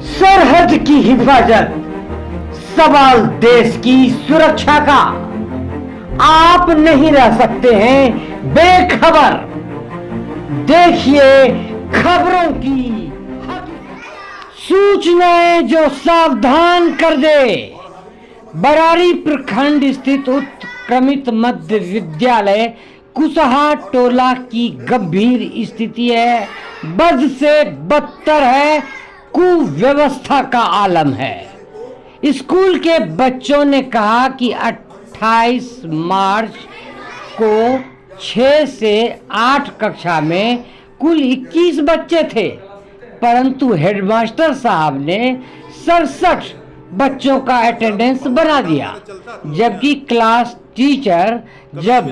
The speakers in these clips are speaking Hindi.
सरहद की हिफाजत, सवाल देश की सुरक्षा का। आप नहीं रह सकते हैं बेखबर। देखिए खबरों की सूचनाएं जो सावधान कर दे। बरारी प्रखंड स्थित उत्क्रमित मध्य विद्यालय कुसहा टोला की गंभीर स्थिति है। बद से बदतर है, कुव्यवस्था का आलम है। स्कूल के बच्चों ने कहा कि 28 मार्च को 6 से 8 कक्षा में कुल 21 बच्चे थे, परंतु हेडमास्टर साहब ने 67 बच्चों का अटेंडेंस बना दिया, जबकि क्लास टीचर जब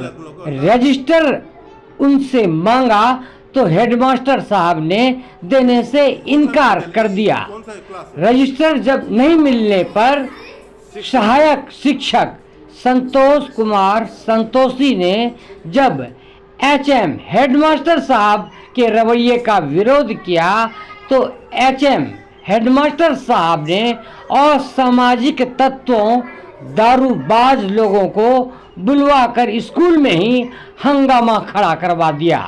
रजिस्टर उनसे मांगा तो हेडमास्टर साहब ने देने से इनकार कर दिया। रजिस्टर जब नहीं मिलने पर सहायक शिक्षक संतोष कुमार संतोषी ने जब एचएम हेडमास्टर साहब के रवैये का विरोध किया तो एचएम हेडमास्टर साहब ने असामाजिक तत्वों, दारूबाज लोगों को बुलवाकर स्कूल में ही हंगामा खड़ा करवा दिया।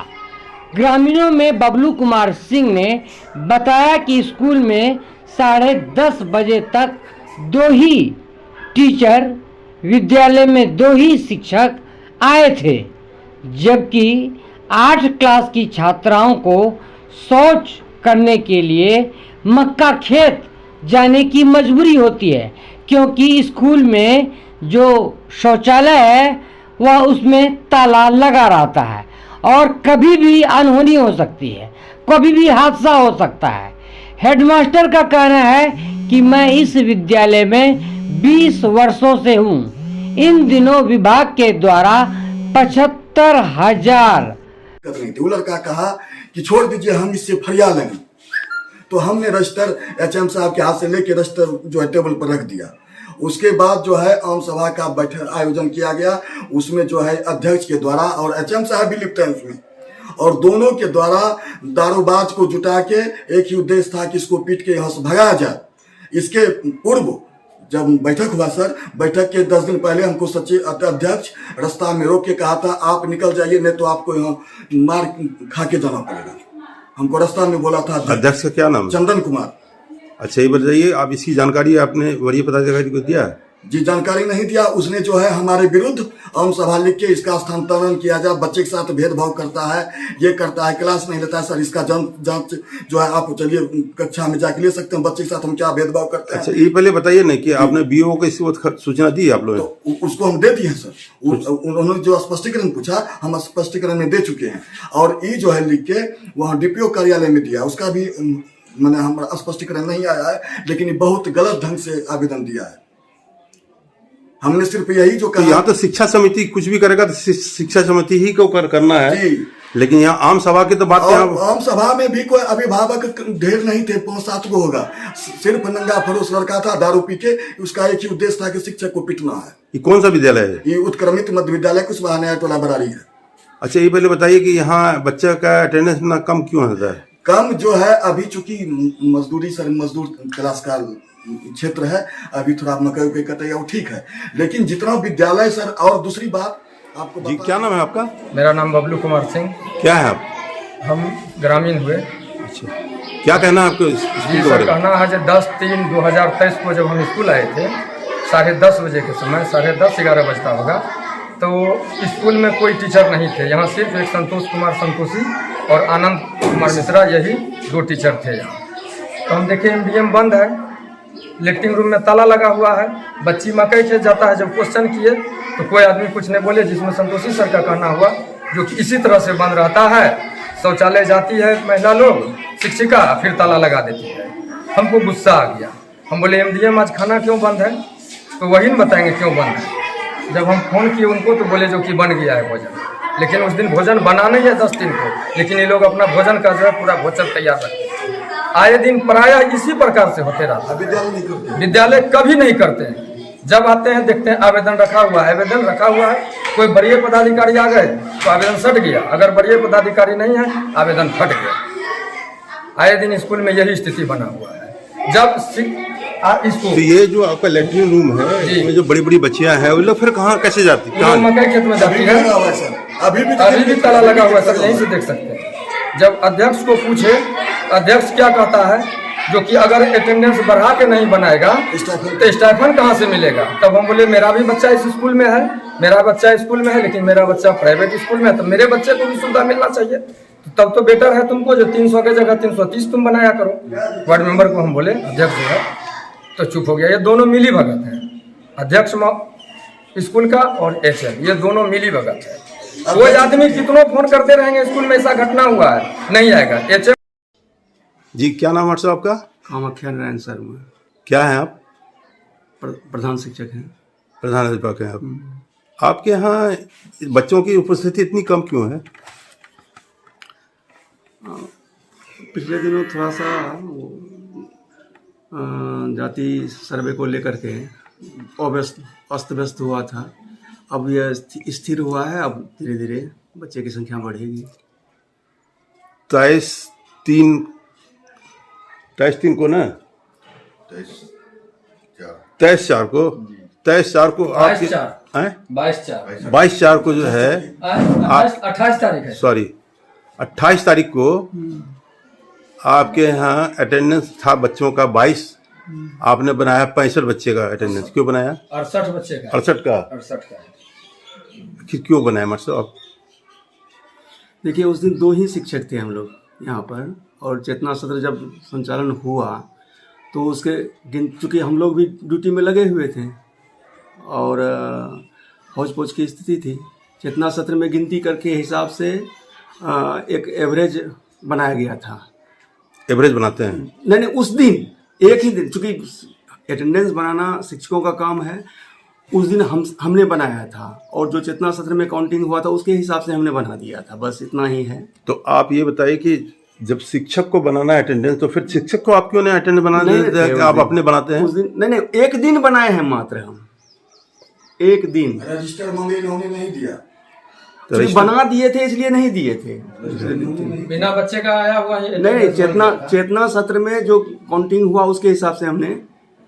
ग्रामीणों में बबलू कुमार सिंह ने बताया कि स्कूल में 10:30 बजे तक 2 ही टीचर, विद्यालय में 2 ही शिक्षक आए थे, जबकि 8 क्लास की छात्राओं को शौच करने के लिए मक्का खेत जाने की मजबूरी होती है, क्योंकि स्कूल में जो शौचालय है वह उसमें ताला लगा रहता है और कभी भी अनहोनी हो सकती है, कभी भी हादसा हो सकता है। हेडमास्टर का कहना है कि मैं इस विद्यालय में 20 वर्षों से हूँ। इन दिनों विभाग के द्वारा 75,000 वो लड़का कहा कि छोड़ दीजिए, हम इससे फरियाद लेंगे। तो हमने रजिस्टर एचएम साहब के हाथ से लेके रजिस्टर जो है टेबल पर रख दिया। उसके बाद जो है आम सभा का बैठक आयोजन किया गया। उसमें जो है अध्यक्ष के द्वारा और एचएम साहब भी लिप्त हैं उसमें, और दोनों के द्वारा दारूबाज को जुटा के एक ही उद्देश्य था कि इसको पीट के यहाँ से भगाया जाए। इसके पूर्व जब बैठक हुआ सर, बैठक के 10 दिन पहले हमको सचिव अध्यक्ष रास्ता में रोक के कहा था आप निकल जाइए, नहीं तो आपको यहाँ मार खा के जाना पड़ेगा। हमको रास्ता में बोला था। अध्यक्ष का क्या नाम? चंदन कुमार। अच्छा, ये बताइए, आप इसकी जानकारी आपने वरीय पदाधिकारी को दिया है? जी, जानकारी नहीं दिया। उसने जो है हमारे विरुद्ध आम सभा लिख के इसका स्थानांतरण किया जाए, बच्चे के साथ भेदभाव करता है, ये करता है, क्लास नहीं लेता है। सर इसका जांच जो है आप चलिए कक्षा में जाके ले सकते हैं, बच्चे के साथ हम क्या भेदभाव करते हैं। अच्छा, ये पहले बताइए ना कि आपने बीओ को इस वक्त सूचना दी आप लोगों ने? तो उसको हम दे दिए हैं सर। उन्होंने जो स्पष्टीकरण पूछा हम स्पष्टीकरण में दे चुके हैं, और ये जो है लिख के वहाँ डीपीओ कार्यालय में दिया, उसका भी मैंने हमारा स्पष्टीकरण नहीं आया है, लेकिन ये बहुत गलत ढंग से आवेदन दिया है। हमने सिर्फ यही जो कहा, यहाँ तो शिक्षा समिति कुछ भी करेगा तो शिक्षा समिति ही को करना है जी। लेकिन यहाँ आम सभा की तो बात है। आम सभा में भी कोई अभिभावक ढेर नहीं थे, 5-7 को होगा। सिर्फ नंगा फरोश लड़का था दारू पी के, उसका एक ही उद्देश्य था कि शिक्षक को पिटना है। ये कौन सा विद्यालय है? ये उत्क्रमित मध्य विद्यालय कुसहा नया टोला बरारी है। अच्छा, ये पहले बताइए कि यहाँ बच्चे का अटेंडेंस इतना कम क्यों होता है? कम जो है अभी चूंकि मजदूर क्लास का क्षेत्र है, अभी थोड़ा मकई कटाई वो ठीक है, लेकिन जितना विद्यालय सर। और दूसरी बात आपको जी, क्या नाम है आपका? मेरा नाम बबलू कुमार सिंह। क्या है आप? हम ग्रामीण हुए। अच्छा, क्या कहना है आपको स्कूल के बारे में? कहना है जो 10/3/2023 को जब हम स्कूल आए थे 10:30 बजे के समय, 10:30-11 बजता होगा, तो स्कूल में कोई टीचर नहीं थे। यहाँ सिर्फ एक संतोष कुमार संतोषी और आनंद कुमार मिश्रा, यही 2 टीचर थे यहाँ। तो हम देखे एमडीएम बंद है, लेटरिंग रूम में ताला लगा हुआ है, बच्ची मकई खेत जाता है। जब क्वेश्चन किए तो कोई आदमी कुछ नहीं बोले, जिसमें संतोषी सर का कहना हुआ जो कि इसी तरह से बंद रहता है, शौचालय जाती है महिला लोग, शिक्षिका फिर ताला लगा देती है। हमको गुस्सा आ गया, हम बोले एमडीएम आज खाना क्यों बंद है? तो वही न बताएंगे क्यों बंद है। जब हम फोन किए उनको तो बोले जो कि बन गया है भोजन, लेकिन उस दिन भोजन बना नहीं है 10 दिन को, लेकिन ये लोग अपना भोजन का जो है पूरा भोजन तैयार रखते हैं। आए दिन प्रायः इसी प्रकार से होते रहता है। विद्यालय कभी नहीं करते हैं। जब आते हैं देखते हैं आवेदन रखा हुआ है, आवेदन रखा हुआ है, कोई वरीय पदाधिकारी आ गए तो आवेदन सट गया, अगर वरीय पदाधिकारी नहीं है आवेदन फट गया। आए दिन स्कूल में यही स्थिति बना हुआ है। इसको तो ये जो आपका लेटरिन रूम है, जी। इसमें जो बड़ी बड़ी बच्चियां हैं वो लोग फिर कहाँ कैसे जाती वो मकई खेत में जाती है, लगा हुआ है सर, अभी भी ताला लगा हुआ है सर, यहीं से देख सकते हैं। जब अध्यक्ष को पूछे, अध्यक्ष क्या कहता है, जो कि अगर अटेंडेंस बढ़ा के नहीं बनाएगा तो स्टाइफन कहाँ से मिलेगा। तब हम बोले मेरा भी बच्चा इस स्कूल में है, मेरा बच्चा स्कूल में है, लेकिन मेरा बच्चा प्राइवेट स्कूल में है, तो मेरे बच्चे को भी सुविधा मिलना चाहिए। तो तब तो बेटर है तुमको जो 300 की जगह 330 तुम बनाया करो। वार्ड मेंबर को हम बोले, अध्यक्ष जो है तो चुप हो गया। ये दोनों मिली भगत है, अध्यक्ष स्कूल का और HM, ये दोनों मिली भगत है। कोई आदमी कितनों फोन करते रहेंगे स्कूल में ऐसा घटना हुआ है, नहीं आएगा। HM जी, क्या नाम है सर आपका? कामाख्या नारायण सर में क्या है आप? प्रधान शिक्षक हैं। प्रधान अध्यापक हैं आप। आपके यहाँ बच्चों की उपस्थिति इतनी कम क्यों है? पिछले दिनों थोड़ा सा जाति सर्वे को लेकर के अस्त व्यस्त हुआ था। अब यह स्थिर हुआ है, अब धीरे धीरे बच्चे की संख्या बढ़ेगी। 23/3 को ना, 23/4 को 22/4 को जो है 28 तारीख है, सॉरी 28 तारीख को आपके यहाँ अटेंडेंस था बच्चों का 22, आपने बनाया 65 बच्चे का अटेंडेंस। क्यों बनाया? 68 बच्चे का, 68 का 68 का। क्यों बनाया मतलब आप? देखिए, उस दिन 2 ही शिक्षक थे हम लोग यहाँ पर, और चेतना सत्र जब संचालन हुआ तो उसके चूँकि हम लोग भी ड्यूटी में लगे हुए थे और हौच पौच की स्थिति थी, चेतना सत्र में गिनती करके हिसाब से एक एवरेज बनाया गया था। एवरेज बनाते हैं? नहीं, उस दिन एक ही दिन, चूँकि अटेंडेंस बनाना शिक्षकों का काम है, उस दिन हमने बनाया था, और जो चेतना सत्र में काउंटिंग हुआ था उसके हिसाब से हमने बना दिया था, बस इतना ही है। तो आप ये बताइए कि जब शिक्षक को बनाना है अटेंडेंस, तो फिर शिक्षक को आप क्यों नहीं अटेंडेंस बनाने देते हैं? आप अपने बनाते हैं? उस दिन नहीं, एक दिन बनाए हैं मात्र हम, एक दिन रजिस्टर मांगे इन्होंने नहीं दिया, तो बना दिए थे इसलिए नहीं दिए थे। बिना बच्चे का आया हुआ है। नहीं, चेतना सत्र में जो काउंटिंग हुआ उसके हिसाब से हमने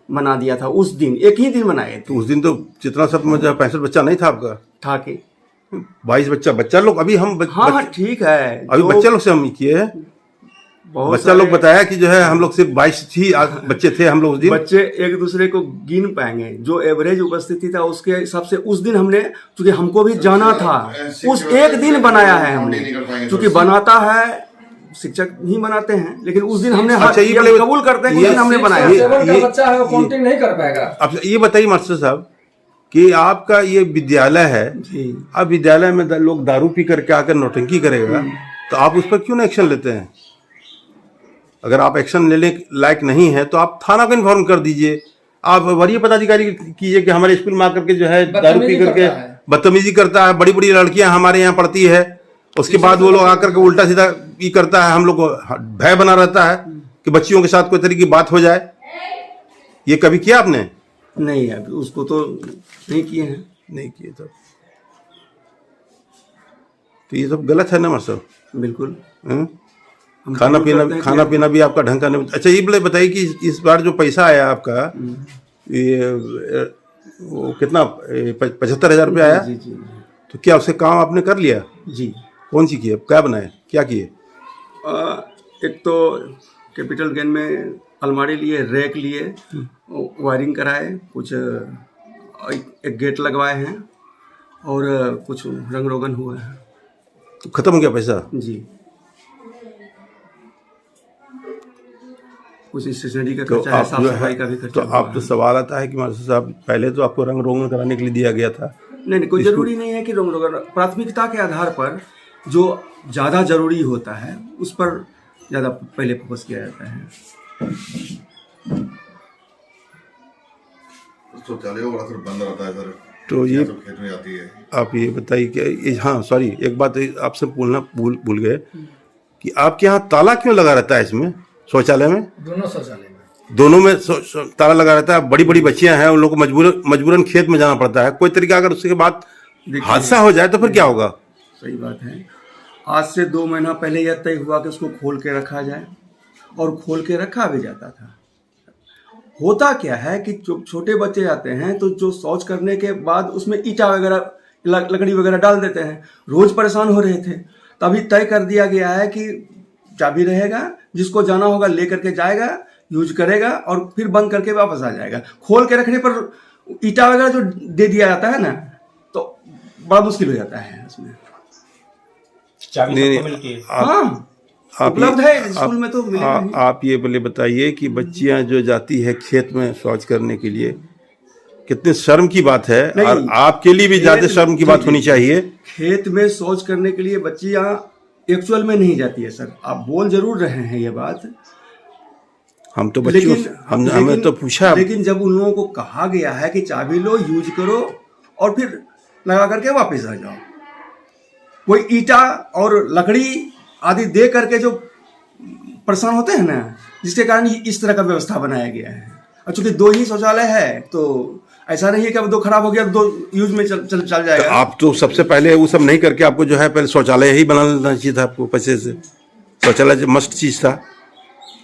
बना दिया था। उस दिन एक ही दिन बनाए थे। तो उस दिन तो चेतना सत्र में 65 बच्चा नहीं था आपका? था कि 22 बच्चा लोग अभी हम हाँ ठीक है, अभी बच्चा लोग से हम किए हैं। बच्चा लोग बताया कि जो है हम लोग सिर्फ 22 ही बच्चे थे हम लोग उस दिन। बच्चे एक दूसरे को गिन पाएंगे, जो एवरेज उपस्थिति था उसके हिसाब से उस दिन हमने, क्योंकि हमको भी जाना था, उस एक दिन बनाया है हमने, क्योंकि बनाता है शिक्षक ही बनाते हैं, लेकिन उस दिन हमने अच्छा, ये कबूल करते हैं कि उस दिन हमने बनाया। बच्चा है वो काउंटिंग नहीं कर पाएगा। अब ये बताइए मास्टर साहब कि आपका ये विद्यालय है, अब विद्यालय में लोग दारू पी करके आकर नौटंकी करेगा, तो आप उस पर क्यों नहीं एक्शन लेते हैं? अगर आप एक्शन लेने लायक नहीं है तो आप थाना को इन्फॉर्म कर दीजिए। आप वरीय पदाधिकारी कीजिए कि हमारे स्कूल में आकर के जो है दारू पी करके बदतमीजी करता है, बड़ी बड़ी लड़कियां हमारे यहाँ पढ़ती है, उसके बाद वो लोग आकर के उल्टा सीधा ये करता है, हम लोग को भय बना रहता है कि बच्चियों के साथ कोई तरह की बात हो जाए। ये कभी किया आपने? नहीं, अभी उसको तो नहीं किए हैं। नहीं किए तो ये सब गलत है ना मास्टर? बिल्कुल। खाना पीना भी आपका ढंग का नहीं। अच्छा, ये बताइए कि इस बार जो पैसा आया आपका, ये वो कितना 75,000 रुपये आया? जी जी। तो क्या उससे काम आपने कर लिया? जी। कौन सी किए, क्या बनाए, क्या किए? एक तो कैपिटल गेन में अलमारी लिए, रैक लिए, वायरिंग कराए, कुछ एक गेट लगवाए हैं और कुछ रंग रोगन हुआ है। तो खत्म हो गया पैसा? जी। कुछ स्टेशनरी का खर्चा है, साफ सफाई का भी खर्चा। तो आप तो सवाल आता है कि मास्टर साहब पहले तो आपको रंग रोगन कराने के लिए दिया गया था। नहीं, कोई जरूरी नहीं है कि रंग रोगन, प्राथमिकता के आधार पर जो ज़्यादा जरूरी होता है उस पर ज़्यादा पहले फोकस किया जाता है। बंद रहता है सर। तो ये खेत में आती है। आप ये बताइए कि हाँ सॉरी, एक बात आपसे भूल गए कि आपके यहाँ ताला क्यों लगा रहता है इसमें, शौचालय में? दोनों शौचालय में, दोनों में ताला लगा रहता है। बड़ी बड़ी बच्चियां हैं, उन लोगों को मजबूरन खेत में जाना पड़ता है। कोई तरीका अगर उसके बाद हादसा हो जाए तो फिर क्या होगा? सही बात है। आज से 2 महीना पहले यह तय हुआ कि उसको खोल के रखा जाए, और खोल के रखा भी जाता था। होता क्या है कि जो छोटे बच्चे जाते हैं तो जो शौच करने के बाद उसमें ईंटा वगैरह लकड़ी वगैरह डाल देते हैं, रोज परेशान हो रहे थे। तभी तय कर दिया गया है कि चाबी रहेगा, जिसको जाना होगा ले करके जाएगा, यूज करेगा और फिर बंद करके वापस आ जाएगा। खोल के रखने पर ईंटा वगैरह जो दे दिया जाता है ना, तो बड़ा मुश्किल हो जाता है उसमें। हाँ, उपलब्ध है स्कूल में तो मिलेगा ही। आप ये बोले बताइए कि बच्चियां जो जाती है खेत में शौच करने के लिए, कितने शर्म की बात है, और आपके लिए भी ज्यादा शर्म की बात होनी चाहिए। खेत में शौच करने के लिए बच्चियां एक्चुअल में नहीं जाती है सर, आप बोल जरूर रहे हैं ये बात। हम तो बच्चों हमें तो पूछा, लेकिन जब उन लोगों को कहा गया है कि चाबी लो, यूज करो और फिर लगा करके वापस आ जाओ, कोई ईंटा और लकड़ी आदि दे करके जो परेशान होते हैं ना, जिसके कारण इस तरह का व्यवस्था बनाया गया है। और चूंकि 2 ही शौचालय है तो ऐसा नहीं है कि अब 2 खराब हो गया तो 2 यूज में चल जाएगा। तो आप तो सबसे पहले वो सब नहीं करके आपको जो है पहले शौचालय ही बना लेना चाहिए था आपको पैसे से। शौचालय मस्ट चीज था,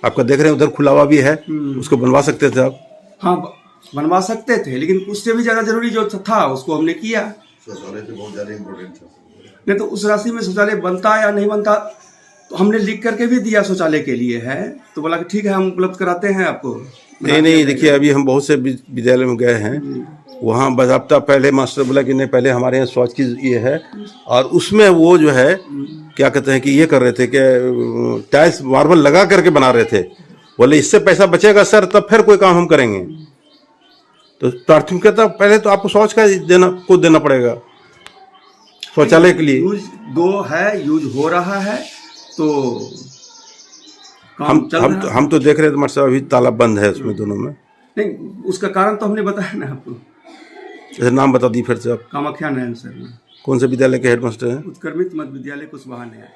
आपका देख रहे हैं उधर खुला हुआ भी है, उसको बनवा सकते थे आप। हाँ, बनवा सकते थे, लेकिन उससे भी ज्यादा जरूरी जो था उसको हमने किया। शौचालय तो बहुत ज्यादा इम्पोर्टेंट था, नहीं तो उस राशि में शौचालय बनता या नहीं बनता तो हमने लिख करके भी दिया शौचालय के लिए है, तो बोला कि ठीक है हम उपलब्ध कराते हैं आपको। नहीं देखिए, अभी हम बहुत से विद्यालय में गए हैं, वहाँ बाज़ाब्ता पहले मास्टर बोला कि नहीं पहले हमारे यहाँ शौच की ये है, और उसमें वो जो है क्या कहते हैं कि ये कर रहे थे कि टाइल्स मार्बल लगा करके बना रहे थे। बोले इससे पैसा बचेगा सर, तब फिर कोई काम हम करेंगे। तो प्राथमिकता पहले तो आपको शौच का देना पड़ेगा शौचालय के लिए। यूज 2 है, यूज हो रहा है तो हम तो देख रहे थे मतलब अभी ताला बंद है उसमें दोनों में। नहीं, उसका कारण तो हमने बताया ना आपको। जैसे नाम बता दी फिर से आप। कामाख्या नयन सर। कौन से विद्यालय के हेडमास्टर हैं? उत्क्रमित मध्य विद्यालय कुशवाहा नया।